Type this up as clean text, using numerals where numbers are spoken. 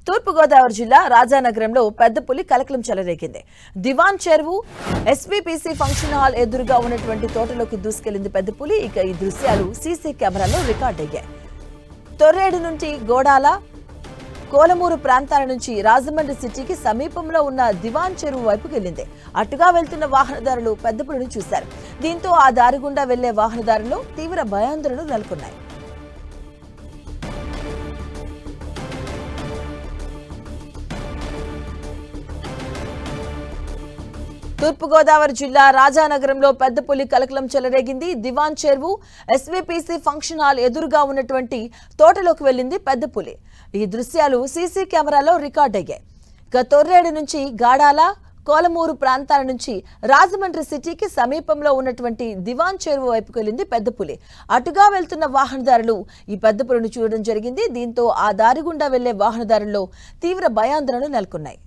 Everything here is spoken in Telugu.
తూర్పుగోదావరి జిల్లా రాజానగరంలో పెద్ద పులి కలకలం చెలరేగింది. దివాన్ చెరువు ఎస్వీపీసీ ఫంక్షన్ హాల్ ఎదురుగా ఉన్నటువంటి తోటలోకి దూసుకెళ్లింది పెద్ద పులి. ఇక ఈ దృశ్యాలు సీసీ కెమెరాలో రికార్డ్ అయ్యాయి. తొర్రేడు నుంచి గోడాల, కోలమూరు ప్రాంతాల నుంచి రాజమండ్రి సిటీకి సమీపంలో ఉన్న దివాన్ చెరువు వైపుకి వెళ్లింది. అటుగా వెళ్తున్న వాహనదారులు పెద్ద పులిని చూశారు. దీంతో ఆ దారి గుండా వెళ్లే వాహనదారుల్లో తీవ్ర భయాందోళనలు నెలకొన్నాయి. తూర్పుగోదావరి జిల్లా రాజానగరంలో పెద్ద పులి కలకలం చెలరేగింది. దివాన్ చెరువు ఎస్వీపీసీ ఫంక్షన్ హాల్ ఎదురుగా ఉన్నటువంటి తోటలోకి వెళ్లింది పెద్ద పులి. ఈ దృశ్యాలు సీసీ కెమెరాలో రికార్డ్ అయ్యాయి. ఇక తొర్రేడు నుంచి గాడాల, కోలమూరు ప్రాంతాల నుంచి రాజమండ్రి సిటీకి సమీపంలో ఉన్నటువంటి దివాన్ చెరువు వైపుకు వెళ్లింది పెద్ద పులి. అటుగా వెళ్తున్న వాహనదారులు ఈ పెద్ద పులిని చూడడం జరిగింది. దీంతో ఆ దారి గుండా వెళ్లే వాహనదారుల్లో తీవ్ర భయాందోళనలు నెలకొన్నాయి.